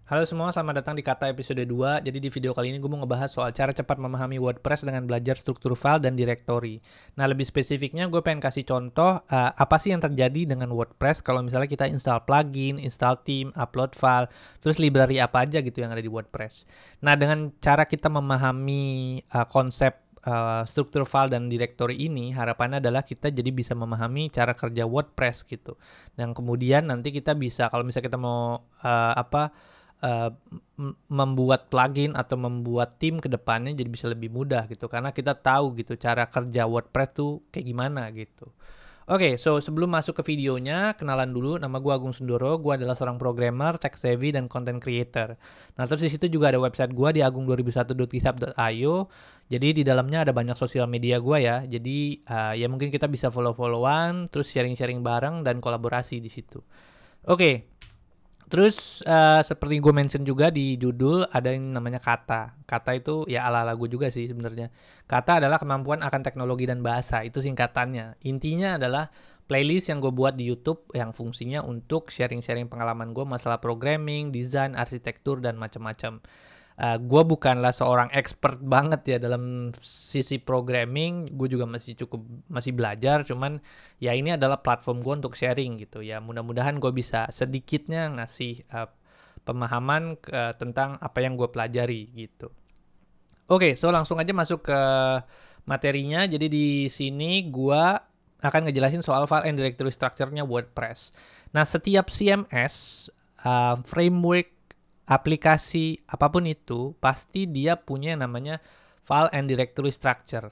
Halo semua, selamat datang di Kata episode 2. Jadi di video kali ini gue mau ngebahas soal cara cepat memahami WordPress dengan belajar struktur file dan directory. Nah, lebih spesifiknya gue pengen kasih contoh apa sih yang terjadi dengan WordPress kalau misalnya kita install plugin, install theme, upload file, terus library apa aja gitu yang ada di WordPress. Nah, dengan cara kita memahami konsep struktur file dan directory ini, harapannya adalah kita jadi bisa memahami cara kerja WordPress gitu. Dan kemudian nanti kita bisa, kalau misalnya kita mau uh, membuat plugin atau membuat tim ke depannya jadi bisa lebih mudah gitu karena kita tahu gitu cara kerja WordPress tuh kayak gimana gitu. Oke, so sebelum masuk ke videonya, kenalan dulu. Nama gue Agung Sundoro. Gue adalah seorang programmer, tech savvy, dan content creator. Nah, terus di situ juga ada website gue di agung2001.github.io. Jadi di dalamnya ada banyak sosial media gue ya. Jadi ya mungkin kita bisa follow-followan, terus sharing-sharing bareng dan kolaborasi di situ. Oke, terus seperti gue mention juga di judul ada yang namanya kata. Kata itu ya ala-ala gue juga sih sebenarnya. Kata adalah kemampuan akan teknologi dan bahasa. Itu singkatannya. Intinya adalah playlist yang gue buat di YouTube yang fungsinya untuk sharing-sharing pengalaman gue masalah programming, desain, arsitektur dan macam-macam. Gue bukanlah seorang expert banget ya dalam sisi programming, gue juga masih belajar, cuman ya ini adalah platform gue untuk sharing gitu ya. Mudah-mudahan gue bisa sedikitnya ngasih pemahaman tentang apa yang gue pelajari gitu. Oke, so langsung aja masuk ke materinya. Jadi di sini gue akan ngejelasin soal file and directory structure-nya WordPress. Nah, setiap CMS, framework, aplikasi, apapun itu, pasti dia punya yang namanya file and directory structure.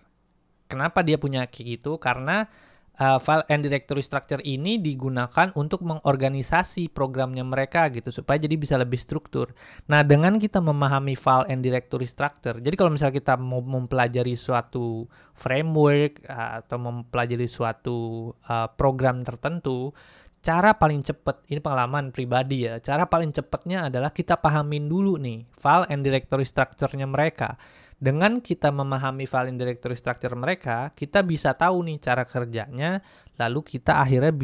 Kenapa dia punya kayak gitu? Karena file and directory structure ini digunakan untuk mengorganisasi programnya mereka gitu supaya jadi bisa lebih struktur. Nah, dengan kita memahami file and directory structure, jadi kalau misalnya kita mau mempelajari suatu framework atau mempelajari suatu program tertentu, cara paling cepat, ini pengalaman pribadi ya, cara paling cepatnya adalah kita pahamin dulu nih file and directory structure-nya mereka. Dengan kita memahami file and directory structure mereka, kita bisa tahu nih cara kerjanya, lalu kita akhirnya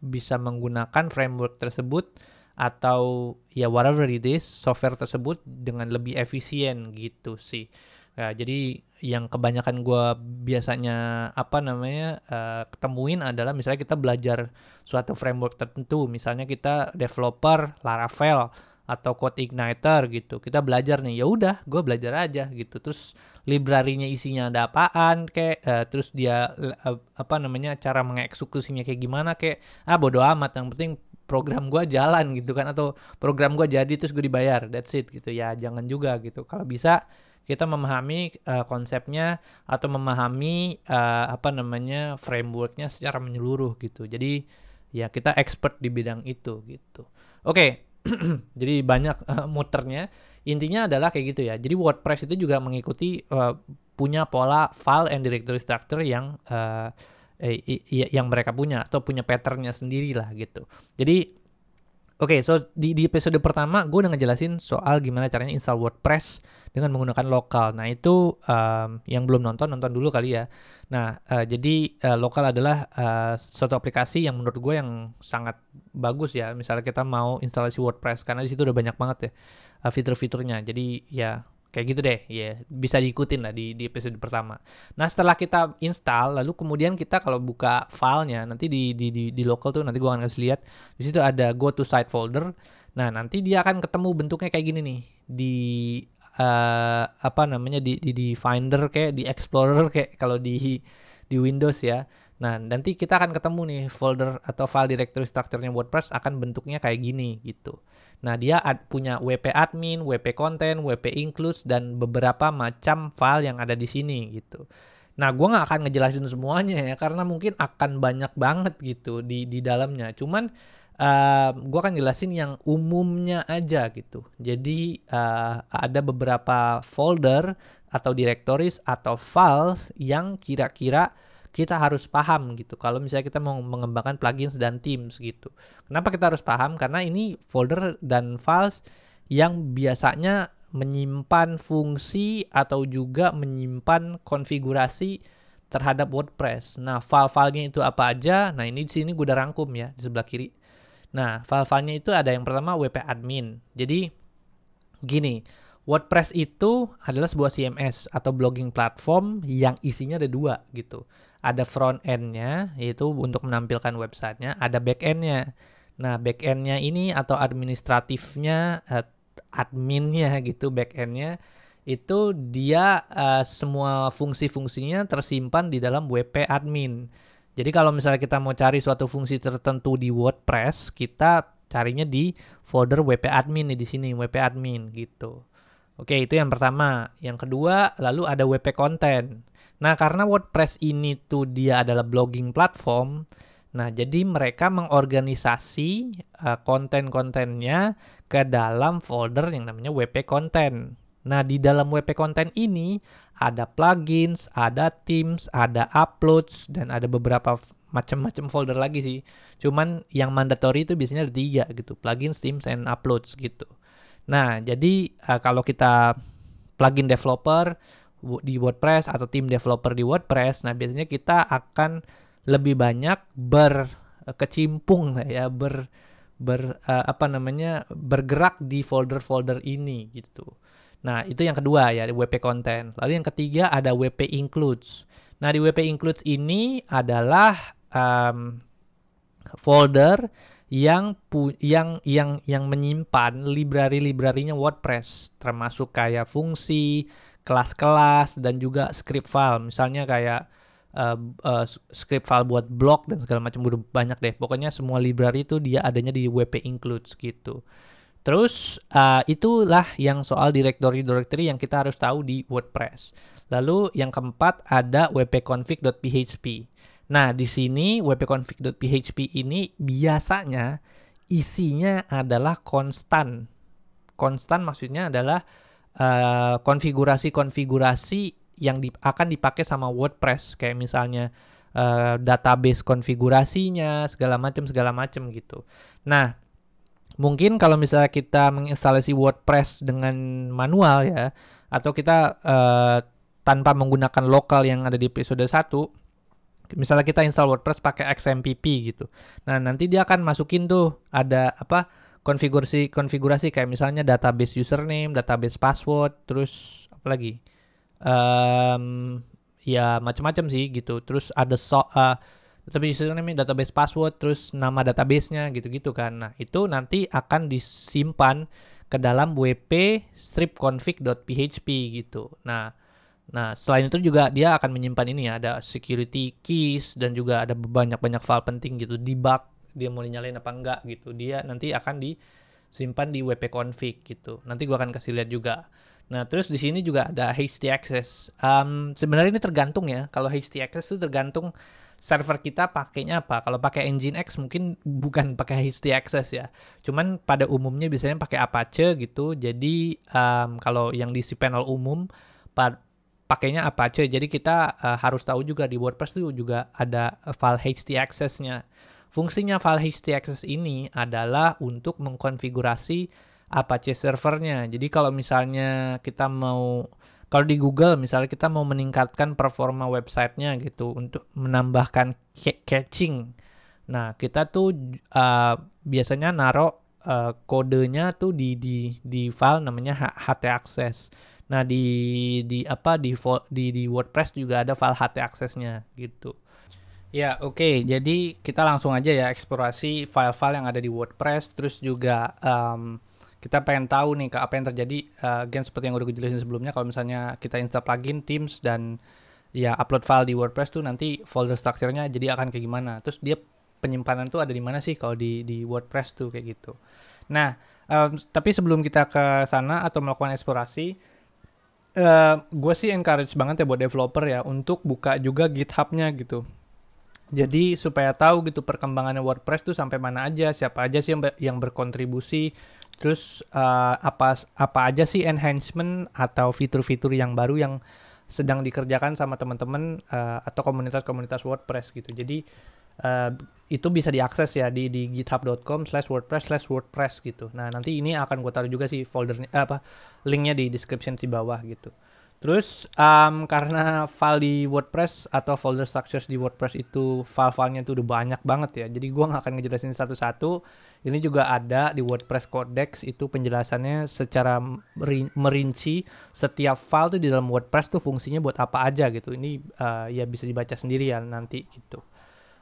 bisa menggunakan framework tersebut atau ya whatever it is, software tersebut dengan lebih efisien gitu sih. Ya, jadi yang kebanyakan gue biasanya ketemuin adalah misalnya kita belajar suatu framework tertentu, misalnya kita developer Laravel atau CodeIgniter gitu. Kita belajar nih, ya udah, gue belajar aja gitu. Terus library-nya isinya ada apaan kayak terus dia cara mengeksekusinya kayak gimana kayak bodo amat, yang penting program gue jalan gitu kan, atau program gue jadi terus gue dibayar, that's it gitu ya. Jangan juga gitu. Kalau bisa kita memahami konsepnya atau memahami frameworknya secara menyeluruh gitu. Jadi ya kita expert di bidang itu gitu. Oke. Jadi banyak muternya. Intinya adalah kayak gitu ya. Jadi WordPress itu juga mengikuti punya pola file and directory structure yang mereka punya atau punya patternnya sendiri lah gitu. Jadi so di episode pertama gue udah ngejelasin soal gimana caranya install WordPress dengan menggunakan lokal. Nah itu yang belum nonton dulu kali ya. Nah jadi lokal adalah suatu aplikasi yang menurut gue yang sangat bagus ya. Misalnya kita mau instalasi WordPress karena di situ udah banyak banget ya fitur-fiturnya. Jadi ya kayak gitu deh, ya bisa diikutin lah di episode pertama. Nah setelah kita install, lalu kemudian kita kalau buka filenya nanti di local tuh nanti gue akan kasih lihat di situ ada go to site folder. Nah nanti dia akan ketemu bentuknya kayak gini nih di di Finder kayak di Explorer kayak kalau di Windows ya. Nah nanti kita akan ketemu nih folder atau file directory structure-nya WordPress akan bentuknya kayak gini gitu. Nah, dia punya WP admin, WP content, WP includes, dan beberapa macam file yang ada di sini gitu. Nah, gue nggak akan ngejelasin semuanya ya, karena mungkin akan banyak banget gitu di dalamnya. Cuman gue akan jelasin yang umumnya aja gitu. Jadi ada beberapa folder atau directories atau files yang kira-kira kita harus paham gitu kalau misalnya kita mau mengembangkan plugins dan themes gitu. Kenapa kita harus paham? Karena ini folder dan files yang biasanya menyimpan fungsi atau juga menyimpan konfigurasi terhadap WordPress. Nah, file-filenya itu apa aja? Nah, ini di sini gue udah rangkum ya di sebelah kiri. Nah, file-filenya itu ada yang pertama WP admin. Jadi Gini, WordPress itu adalah sebuah CMS atau blogging platform yang isinya ada dua gitu. Ada front end-nya, yaitu untuk menampilkan websitenya, ada back end-nya. Nah, back end-nya ini atau administratifnya, adminnya gitu, back end-nya, itu dia semua fungsi-fungsinya tersimpan di dalam WP admin. Jadi kalau misalnya kita mau cari suatu fungsi tertentu di WordPress, kita carinya di folder WP admin nih di sini, WP admin gitu. Oke, itu yang pertama. Yang kedua, lalu ada WP Content. Nah, karena WordPress ini tuh dia adalah blogging platform, nah jadi mereka mengorganisasi konten-kontennya ke dalam folder yang namanya WP Content. Nah, di dalam WP Content ini ada plugins, ada themes, ada uploads, dan ada beberapa macam-macam folder lagi sih. Cuman yang mandatory itu biasanya ada 3 gitu, plugins, themes, and uploads gitu. Nah, jadi kalau kita plugin developer di WordPress atau tim developer di WordPress, nah biasanya kita akan lebih banyak berkecimpung ya, bergerak di folder-folder ini gitu. Nah, itu yang kedua ya, WP Content. Lalu yang ketiga ada WP Includes. Nah, di WP Includes ini adalah folder yang menyimpan library-library-nya WordPress, termasuk kayak fungsi, kelas-kelas, dan juga script file. Misalnya kayak script file buat blog dan segala macam, udah banyak deh. Pokoknya semua library itu dia adanya di WP Includes gitu. Terus itulah yang soal directory-directory yang kita harus tahu di WordPress. Lalu yang keempat ada wp-config.php. Nah, di sini wp-config.php ini biasanya isinya adalah konstan. Konstan maksudnya adalah konfigurasi-konfigurasi yang akan dipakai sama WordPress. Kayak misalnya database konfigurasinya, segala macam gitu. Nah, mungkin kalau misalnya kita menginstalasi WordPress dengan manual ya, atau kita tanpa menggunakan lokal yang ada di episode 1, misalnya kita install WordPress pakai XMPP gitu. Nah, nanti dia akan masukin tuh ada konfigurasi kayak misalnya database username, database password, terus apa lagi? Ya macam-macam sih gitu. Terus ada database username, database password, terus nama databasenya gitu-gitu kan. Nah, itu nanti akan disimpan ke dalam wp strip-config.php gitu. Nah, selain itu juga dia akan menyimpan ini ya, ada security keys dan juga ada banyak-banyak file penting gitu, debug dia mau dinyalain apa enggak gitu. Dia nanti akan disimpan di wp config gitu. Nanti gua akan kasih lihat juga. Nah, terus di sini juga ada htaccess. Sebenarnya ini tergantung ya. Kalau htaccess itu tergantung server kita pakainya apa. Kalau pakai Nginx mungkin bukan pakai htaccess ya. Cuman pada umumnya biasanya pakai Apache gitu. Jadi kalau yang di cPanel umum pakainya Apache. Jadi kita harus tahu juga di WordPress itu juga ada file htaccess-nya. Fungsinya file htaccess ini adalah untuk mengkonfigurasi Apache servernya. Jadi kalau misalnya kalau di Google misalnya kita mau meningkatkan performa websitenya gitu untuk menambahkan caching. Nah, kita tuh biasanya naruh kodenya tuh di file namanya htaccess. Nah, di WordPress juga ada file htaccess-nya gitu. Ya, oke. Jadi kita langsung aja ya eksplorasi file-file yang ada di WordPress. Terus juga kita pengen tahu nih apa yang terjadi again seperti yang udah gue jelasin sebelumnya. Kalau misalnya kita install plugin, themes, dan ya upload file di WordPress tuh nanti folder structure-nya jadi akan kayak gimana. Terus dia penyimpanan tuh ada di mana sih kalau di WordPress tuh kayak gitu. Nah, tapi sebelum kita ke sana atau melakukan eksplorasi, gue sih encourage banget ya buat developer ya untuk buka juga GitHub-nya gitu. Jadi supaya tahu gitu perkembangannya WordPress tuh sampai mana aja, siapa aja sih yang berkontribusi, terus apa aja sih enhancement atau fitur-fitur yang baru yang sedang dikerjakan sama teman-teman atau komunitas-komunitas WordPress gitu. Jadi itu bisa diakses ya di github.com/wordpress/wordpress gitu. Nah, nanti ini akan gue taruh juga sih foldernya linknya di description di bawah gitu. Terus karena file di WordPress atau folder structures di WordPress itu file-filenya tuh udah banyak banget ya. Jadi gue nggak akan ngejelasin satu-satu. Ini juga ada di WordPress Codex, itu penjelasannya secara merinci setiap file tuh di dalam WordPress tuh fungsinya buat apa aja gitu. Ini ya bisa dibaca sendiri ya nanti gitu.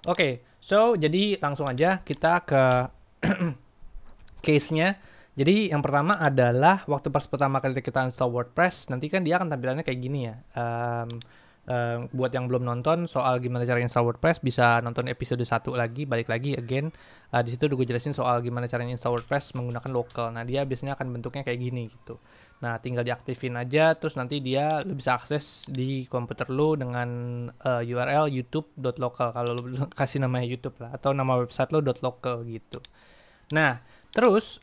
Oke, so jadi langsung aja kita ke case-nya. Jadi yang pertama adalah waktu pas pertama kali kita install WordPress, nanti kan dia akan tampilannya kayak gini ya. Buat yang belum nonton soal gimana cara install WordPress, bisa nonton episode 1 lagi, balik lagi again. Di situ udah gue jelasin soal gimana caranya install WordPress menggunakan local. Nah, dia biasanya akan bentuknya kayak gini gitu. Nah, tinggal diaktifin aja, terus nanti dia lo bisa akses di komputer lo dengan URL youtube.local, kalau lo kasih namanya YouTube lah, atau nama website lo .local gitu. Nah, terus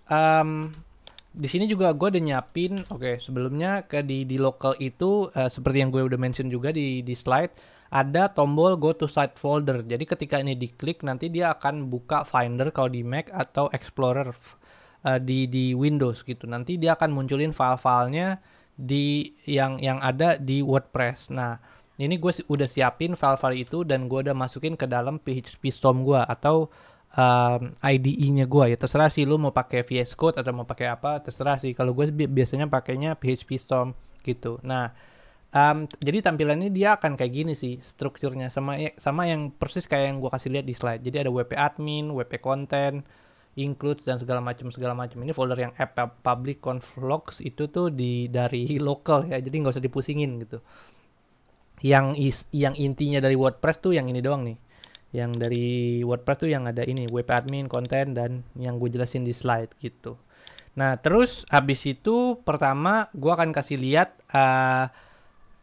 di sini juga gue udah nyiapin, sebelumnya di local itu seperti yang gue udah mention juga di slide, ada tombol go to site folder. Jadi ketika ini diklik nanti dia akan buka Finder kalau di Mac atau Explorer di Windows gitu. Nanti dia akan munculin file-filenya di yang ada di WordPress. Nah, ini gue udah siapin file-file itu dan gue udah masukin ke dalam PHP Storm gue atau IDE-nya gue ya, terserah sih lu mau pakai VS Code atau mau pakai apa, terserah sih. Kalau gue biasanya pakainya PHP Storm gitu. Nah, jadi tampilannya dia akan kayak gini sih strukturnya, sama yang persis kayak yang gue kasih lihat di slide. Jadi ada WP admin, WP content, includes dan segala macam. Ini folder yang app public conf logs itu tuh dari local ya, jadi nggak usah dipusingin gitu. Yang intinya dari WordPress tuh yang ini doang nih. Yang dari WordPress tuh yang ada ini, WP admin, konten, dan yang gue jelasin di slide gitu. Nah, terus habis itu pertama gue akan kasih lihat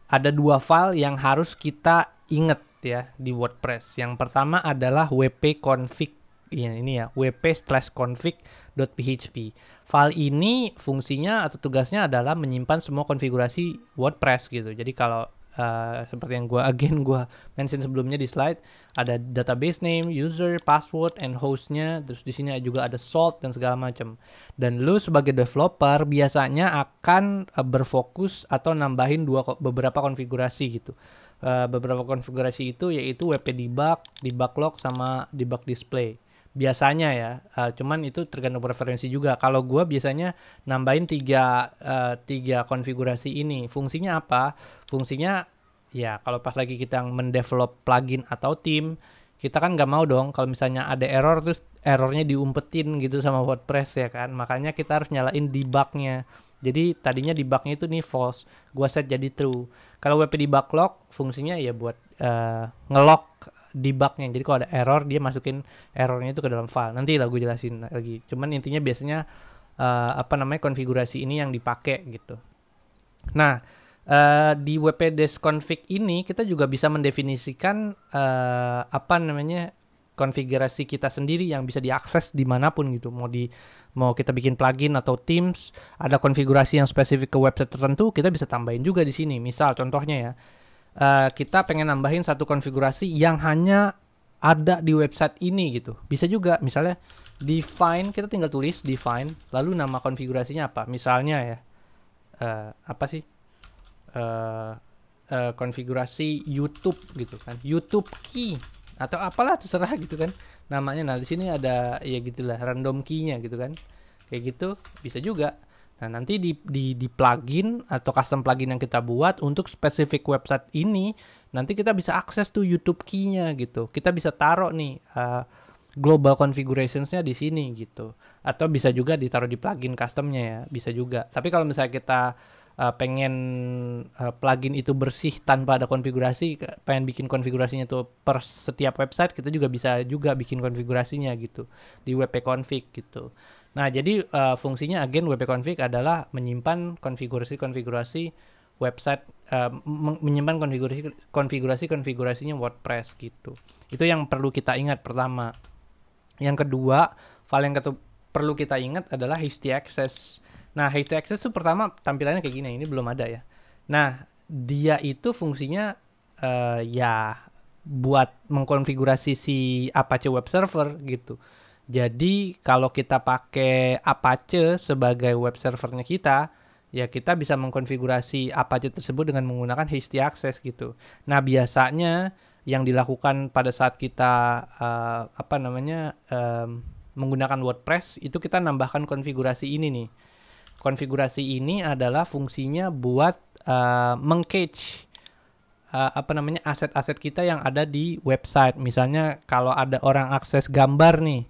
ada 2 file yang harus kita inget ya di WordPress. Yang pertama adalah wp config. Ini ya, wp/config.php. File ini fungsinya atau tugasnya adalah menyimpan semua konfigurasi WordPress gitu. Jadi kalau seperti yang gue mention sebelumnya di slide, ada database name, user, password, and hostnya. Terus di sini juga ada salt dan segala macam. Dan lu sebagai developer biasanya akan berfokus atau nambahin beberapa konfigurasi gitu. Beberapa konfigurasi itu yaitu wp debug, debug log, sama debug display. Biasanya ya, cuman itu tergantung preferensi juga. Kalau gue biasanya nambahin tiga konfigurasi ini. Fungsinya apa? Fungsinya ya kalau pas lagi kita mendevelop plugin atau theme, kita kan nggak mau dong kalau misalnya ada error terus errornya diumpetin gitu sama WordPress ya kan. Makanya kita harus nyalain debugnya. Jadi tadinya debugnya itu nih false, gue set jadi true. Kalau wp debug log fungsinya ya buat ngelog debugnya. Jadi kalau ada error dia masukin errornya itu ke dalam file. Nanti lah gue jelasin lagi. Cuman intinya biasanya konfigurasi ini yang dipakai gitu. Nah, di wp-config ini kita juga bisa mendefinisikan konfigurasi kita sendiri yang bisa diakses dimanapun gitu. Mau kita bikin plugin atau themes, ada konfigurasi yang spesifik ke website tertentu, kita bisa tambahin juga di sini. Misal contohnya ya, kita pengen nambahin satu konfigurasi yang hanya ada di website ini gitu. Bisa juga misalnya define, kita tinggal tulis define, lalu nama konfigurasinya apa. Misalnya ya, konfigurasi YouTube gitu kan, YouTube key atau apalah terserah gitu kan namanya. Nah di sini ada ya gitulah random key-nya gitu kan, kayak gitu bisa juga. Nah, nanti di plugin atau custom plugin yang kita buat untuk spesifik website ini, nanti kita bisa akses tuh YouTube key-nya gitu. Kita bisa taruh nih global configurations-nya di sini gitu. Atau bisa juga ditaruh di plugin custom-nya ya, bisa juga. Tapi kalau misalnya kita pengen plugin itu bersih tanpa ada konfigurasi, pengen bikin konfigurasinya tuh per setiap website, kita juga bisa juga bikin konfigurasinya gitu di wp config gitu. Nah, jadi fungsinya again wp config adalah menyimpan konfigurasi website, menyimpan konfigurasinya WordPress gitu. Itu yang perlu kita ingat pertama. Yang kedua, file yang perlu kita ingat adalah htaccess. Nah, htaccess itu pertama tampilannya kayak gini, ini belum ada ya. Nah, dia itu fungsinya ya buat mengkonfigurasi si Apache Web Server gitu. Jadi kalau kita pakai Apache sebagai web servernya kita, ya kita bisa mengkonfigurasi Apache tersebut dengan menggunakan htaccess gitu. Nah, biasanya yang dilakukan pada saat kita menggunakan WordPress, itu kita nambahkan konfigurasi ini nih. Konfigurasi ini adalah fungsinya buat meng-cache aset-aset kita yang ada di website. Misalnya kalau ada orang akses gambar nih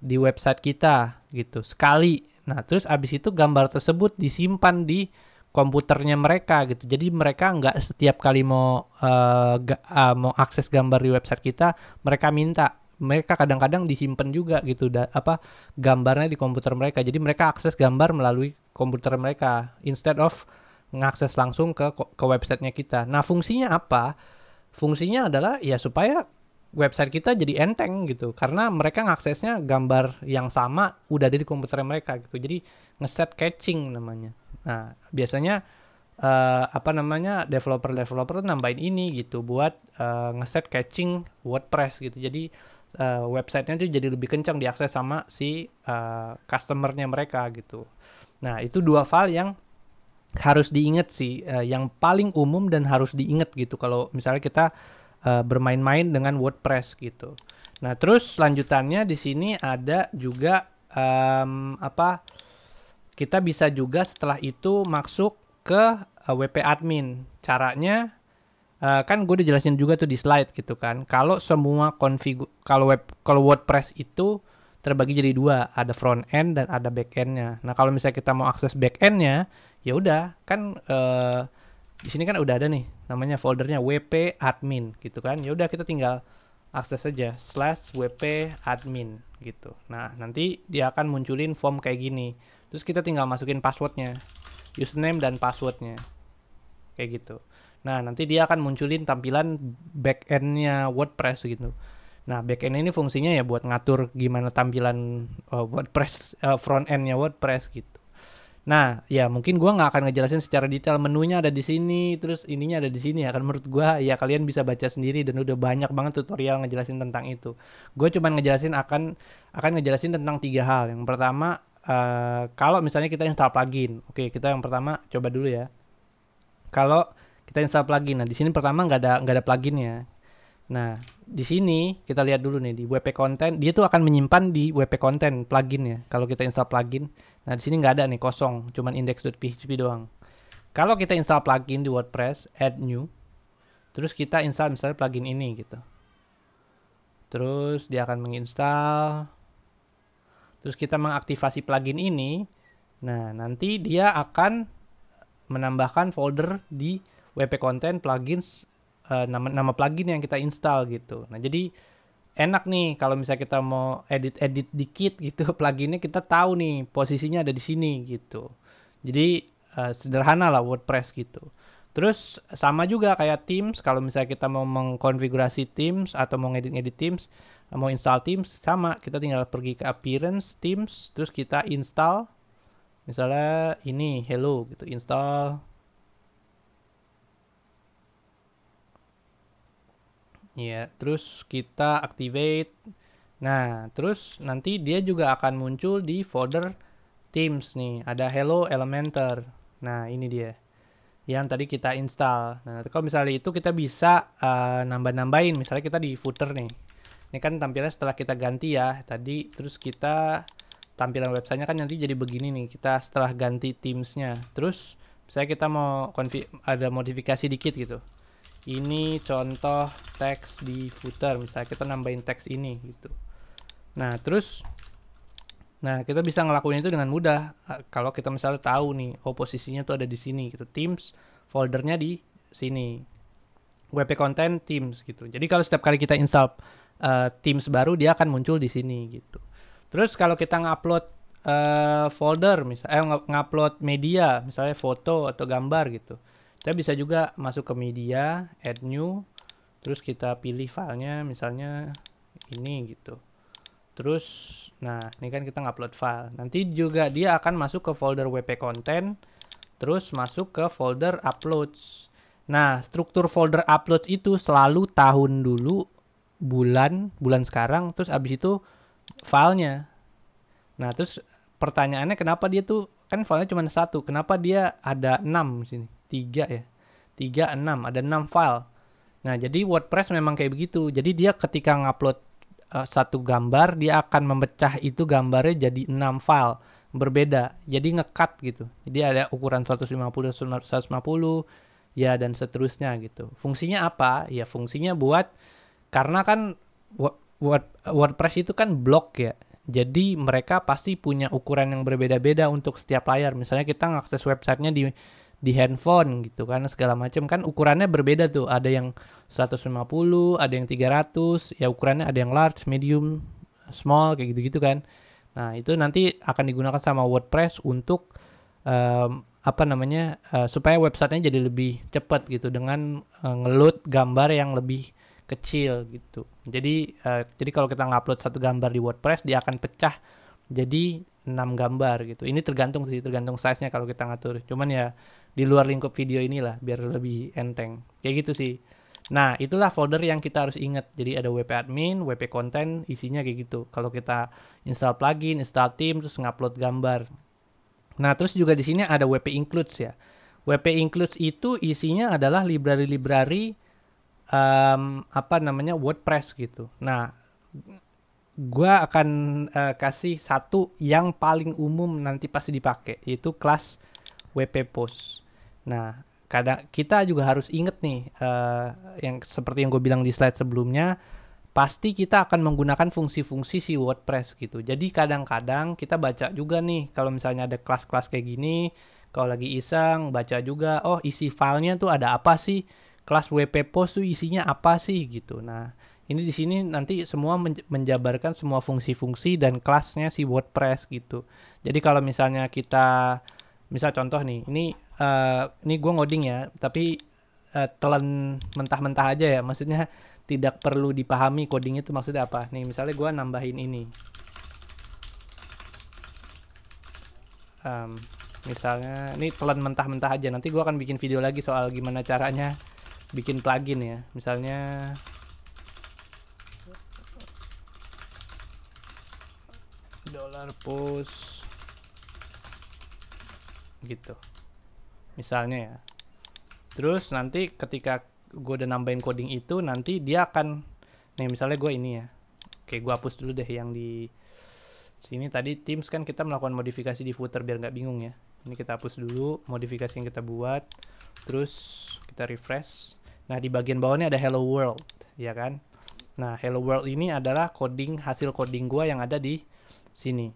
di website kita gitu sekali. Nah, terus abis itu gambar tersebut disimpan di komputernya mereka gitu. Jadi mereka nggak setiap kali mau akses gambar di website kita, mereka minta. Mereka kadang-kadang disimpan juga gitu gambarnya di komputer mereka. Jadi mereka akses gambar melalui komputer mereka instead of ngakses langsung ke websitenya kita. Nah, fungsinya apa? Fungsinya adalah ya supaya website kita jadi enteng gitu. Karena mereka ngaksesnya gambar yang sama udah ada di komputer mereka gitu. Jadi ngeset caching namanya. Nah, biasanya developer nambahin ini gitu buat ngeset caching WordPress gitu. Jadi websitenya tuh jadi lebih kencang diakses sama si customernya mereka gitu. Nah, itu dua file yang harus diingat sih, yang paling umum dan harus diingat gitu kalau misalnya kita bermain-main dengan WordPress gitu. Nah, terus lanjutannya di sini ada juga kita bisa juga setelah itu masuk ke WP admin. Caranya kan gue udah jelasin juga tuh di slide gitu kan. Kalau semua kalau WordPress itu terbagi jadi dua, ada front end dan ada back endnya. Nah, kalau misalnya kita mau akses back endnya, ya udah kan di sini kan udah ada nih namanya foldernya WP admin gitu kan. Ya udah kita tinggal akses saja /WP admin gitu. Nah, nanti dia akan munculin form kayak gini. Terus kita tinggal masukin passwordnya, username dan passwordnya kayak gitu. Nah, nanti dia akan munculin tampilan backend-nya WordPress gitu. Nah, backend ini fungsinya ya buat ngatur gimana tampilan WordPress, front end-nya WordPress gitu. Nah, ya mungkin gua nggak akan ngejelasin secara detail, menunya ada di sini, terus ininya ada di sini ya. Kan menurut gua ya kalian bisa baca sendiri dan udah banyak banget tutorial ngejelasin tentang itu. Gue cuma ngejelasin akan ngejelasin tentang 3 hal. Yang pertama, kalau misalnya kita install plugin. Oke, kita yang pertama coba dulu ya. Kalau kita install plugin, nah di sini pertama nggak ada pluginnya. Nah, di sini kita lihat dulu nih di WP Content, dia tuh akan menyimpan di WP Content pluginnya. Kalau kita install plugin, nah di sini nggak ada nih, kosong, cuman index.php doang. Kalau kita install plugin di WordPress, add new, terus kita install misalnya plugin ini gitu. Terus dia akan menginstal, terus kita mengaktifasi plugin ini. Nah, nanti dia akan menambahkan folder di WP Content plugins, nama plugin yang kita install gitu. Nah, jadi enak nih kalau misalnya kita mau edit dikit gitu pluginnya, kita tahu nih posisinya ada di sini gitu. Jadi sederhana lah WordPress gitu. Terus sama juga kayak Themes, kalau misalnya kita mau mengkonfigurasi Themes atau mau ngedit Themes, mau install Themes, sama, kita tinggal pergi ke Appearance Themes, terus kita install misalnya ini hello gitu, install. Ya, terus kita activate. Nah, terus nanti dia juga akan muncul di folder Themes nih. Ada Hello Elementor. Nah, ini dia yang tadi kita install. Nah, kalau misalnya itu kita bisa nambah-nambahin. Misalnya kita di footer nih. Ini kan tampilannya setelah kita ganti ya tadi. Terus kita tampilan websitenya kan nanti jadi begini nih. Kita setelah ganti Themes-nya. Terus misalnya kita mau ada modifikasi dikit gitu. Ini contoh teks di footer, misalnya kita nambahin teks ini gitu. Nah, terus kita bisa ngelakuin itu dengan mudah kalau kita misalnya tahu nih, oh posisinya tuh ada di sini gitu. Themes foldernya di sini. WP Content Themes gitu. Jadi kalau setiap kali kita install Themes baru, dia akan muncul di sini gitu. Terus kalau kita ngupload folder, misalnya ngupload media, misalnya foto atau gambar gitu. Kita bisa juga masuk ke media, add new, terus kita pilih filenya misalnya ini gitu. Terus, nah ini kan kita ngupload file. Nanti juga dia akan masuk ke folder WP Content, terus masuk ke folder uploads. Nah, struktur folder uploads itu selalu tahun dulu, bulan sekarang, terus abis itu filenya. Nah, terus pertanyaannya kenapa dia tuh, kan filenya cuma 1, kenapa dia ada 6 di sini? 3 ya, 3, 6, ada 6 file. Nah, jadi WordPress memang kayak begitu. Jadi dia ketika ngupload satu gambar, dia akan memecah itu gambarnya jadi 6 file berbeda. Jadi nge-cut gitu. Jadi ada ukuran 150, 150, ya dan seterusnya gitu. Fungsinya apa? Ya fungsinya buat, karena kan WordPress itu kan blok ya. Jadi mereka pasti punya ukuran yang berbeda-beda untuk setiap layar. Misalnya kita ngakses websitenya di handphone gitu kan, segala macam kan ukurannya berbeda tuh. Ada yang 150, ada yang 300, ya ukurannya ada yang large, medium, small kayak gitu-gitu kan. Nah, itu nanti akan digunakan sama WordPress untuk supaya websitenya jadi lebih cepat gitu dengan ngeload gambar yang lebih kecil gitu. Jadi kalau kita ngupload satu gambar di WordPress, dia akan pecah jadi 6 gambar gitu. Ini tergantung size-nya kalau kita ngatur. Cuman ya di luar lingkup video inilah biar lebih enteng. Kayak gitu sih. Nah, itulah folder yang kita harus ingat. Jadi ada WP admin, WP content, isinya kayak gitu. Kalau kita install plugin, install theme, terus ngupload gambar. Nah, terus juga di sini ada WP includes ya. WP includes itu isinya adalah library-library WordPress gitu. Nah, gua akan kasih satu yang paling umum nanti pasti dipakai, yaitu kelas WP Post. Nah, kadang kita juga harus inget nih, yang seperti yang gue bilang di slide sebelumnya, pasti kita akan menggunakan fungsi-fungsi si WordPress gitu. Jadi kadang-kadang kita baca juga nih, kalau misalnya ada kelas-kelas kayak gini, kalau lagi iseng baca juga, oh isi filenya tuh ada apa sih? Kelas WP Post tuh isinya apa sih gitu. Nah, ini di sini nanti semua menjabarkan semua fungsi-fungsi dan kelasnya si WordPress gitu. Jadi kalau misalnya kita, misal contoh nih, ini gue ngoding ya, tapi telan mentah-mentah aja ya, maksudnya tidak perlu dipahami coding itu maksudnya apa. Nih misalnya gue nambahin ini, misalnya ini telan mentah-mentah aja, nanti gue akan bikin video lagi soal gimana caranya bikin plugin ya. Misalnya $post gitu misalnya ya. Terus nanti ketika gue udah nambahin coding itu, nanti dia akan, nih misalnya gue ini ya, oke gue hapus dulu deh yang di sini tadi themes kan kita melakukan modifikasi di footer biar nggak bingung ya. Ini kita hapus dulu modifikasi yang kita buat, terus kita refresh. Nah, di bagian bawah ini ada hello world ya kan. Nah, hello world ini adalah hasil coding gue yang ada di sini.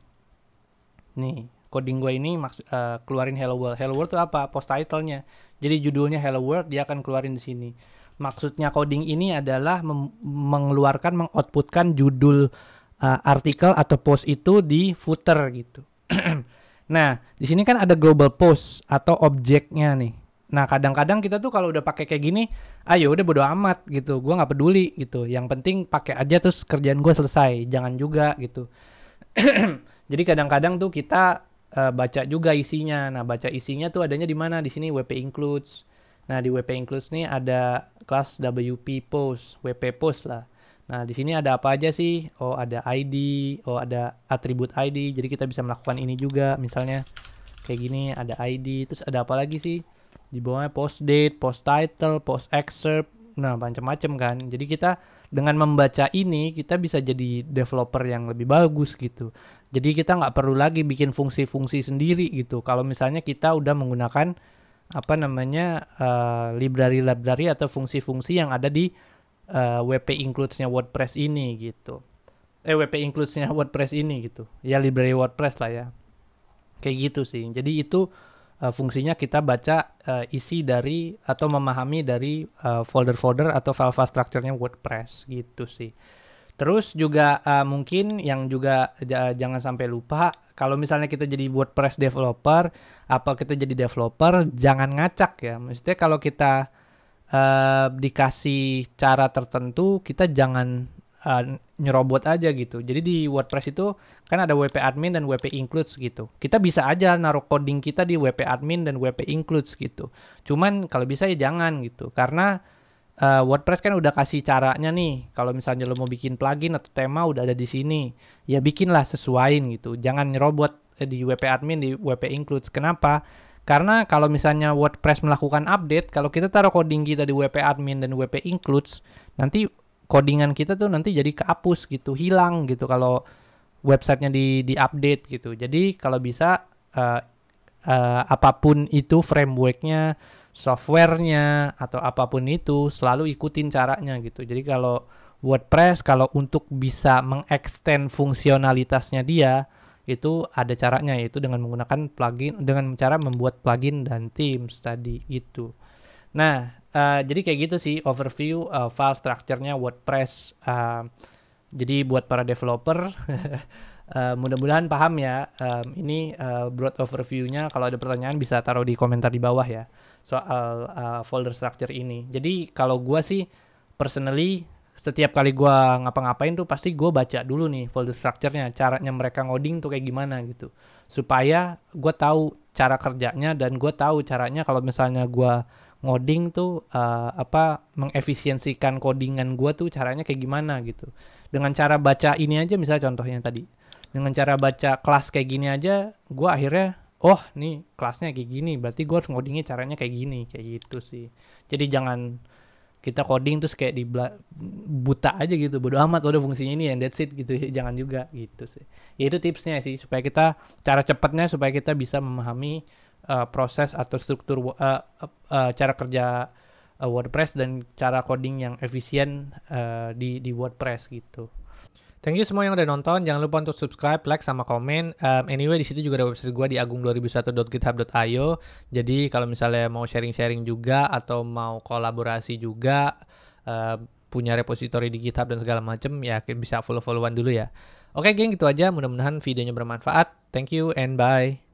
Nih, coding gue ini keluarin hello world. Hello world itu apa? Post title-nya. Jadi judulnya hello world, dia akan keluarin di sini. Maksudnya coding ini adalah mengoutputkan judul artikel atau post itu di footer gitu. Nah, di sini kan ada global post atau objeknya nih. Nah, kadang-kadang kita tuh kalau udah pakai kayak gini, ayo udah bodo amat gitu. Gua nggak peduli gitu. Yang penting pakai aja terus kerjaan gue selesai. Jangan juga gitu. Jadi kadang-kadang tuh kita baca juga isinya. Nah, baca isinya tuh adanya di mana? Di sini WP includes. Nah, di WP includes nih ada kelas WP post, WP post lah. Nah, di sini ada apa aja sih? Oh, ada ID, oh ada atribut ID. Jadi kita bisa melakukan ini juga. Misalnya kayak gini ada ID, terus ada apa lagi sih? Di bawahnya post date, post title, post excerpt. Nah, macam-macam kan. Jadi kita dengan membaca ini kita bisa jadi developer yang lebih bagus gitu. Jadi kita nggak perlu lagi bikin fungsi-fungsi sendiri gitu. Kalau misalnya kita udah menggunakan library-library atau fungsi-fungsi yang ada di WP includes-nya WordPress ini gitu. WP includes-nya WordPress ini gitu. Ya library WordPress lah ya. Kayak gitu sih. Jadi itu fungsinya kita baca isi dari atau memahami dari folder-folder atau file-file structure-nya WordPress gitu sih. Terus juga mungkin yang juga jangan sampai lupa, kalau misalnya kita jadi WordPress developer, kita jadi developer, jangan ngacak ya. Maksudnya kalau kita dikasih cara tertentu, kita jangan nyerobot aja gitu. Jadi di WordPress itu kan ada WP admin dan WP includes gitu. Kita bisa aja naruh coding kita di WP admin dan WP includes gitu. Cuman kalau bisa ya jangan gitu. Karena WordPress kan udah kasih caranya nih. Kalau misalnya lo mau bikin plugin atau tema udah ada di sini. Ya bikinlah sesuaiin gitu. Jangan nyerobot di WP admin, di WP includes. Kenapa? Karena kalau misalnya WordPress melakukan update, kalau kita taruh coding kita di WP admin dan WP includes, nanti codingan kita tuh nanti jadi kehapus gitu, hilang gitu kalau websitenya di update gitu. Jadi kalau bisa apapun itu frameworknya, softwarenya atau apapun itu selalu ikutin caranya gitu. Jadi kalau WordPress kalau untuk bisa mengextend fungsionalitasnya dia itu ada caranya, yaitu dengan menggunakan plugin, dengan cara membuat plugin dan themes tadi gitu. Nah, jadi kayak gitu sih overview file structure-nya WordPress. Jadi buat para developer mudah-mudahan paham ya. Ini broad overview-nya. Kalau ada pertanyaan bisa taruh di komentar di bawah ya soal folder structure ini. Jadi kalau gue sih personally setiap kali gue ngapa-ngapain tuh pasti gue baca dulu nih folder structure-nya, caranya mereka ngoding tuh kayak gimana gitu, supaya gue tahu cara kerjanya dan gue tahu caranya kalau misalnya gue ngoding tuh mengefisiensikan codingan gue tuh caranya kayak gimana gitu. Dengan cara baca ini aja, misalnya contohnya tadi, dengan cara baca kelas kayak gini aja, gue akhirnya oh nih kelasnya kayak gini, berarti gue harus ngodingnya caranya kayak gini, kayak gitu sih. Jadi jangan kita coding terus kayak buta aja gitu, bodo amat udah fungsinya ini and that's it gitu. Jangan juga gitu sih. Ya itu tipsnya sih, supaya kita cara cepatnya supaya kita bisa memahami proses atau struktur cara kerja WordPress dan cara coding yang efisien di WordPress gitu. Thank you semua yang udah nonton. Jangan lupa untuk subscribe, like, sama komen. Anyway, di situ juga ada website gue di agung2001.github.io. Jadi kalau misalnya mau sharing-sharing juga atau mau kolaborasi juga, punya repository di GitHub dan segala macem, ya bisa follow-followan dulu ya. Oke, geng, gitu aja. Mudah-mudahan videonya bermanfaat. Thank you and bye.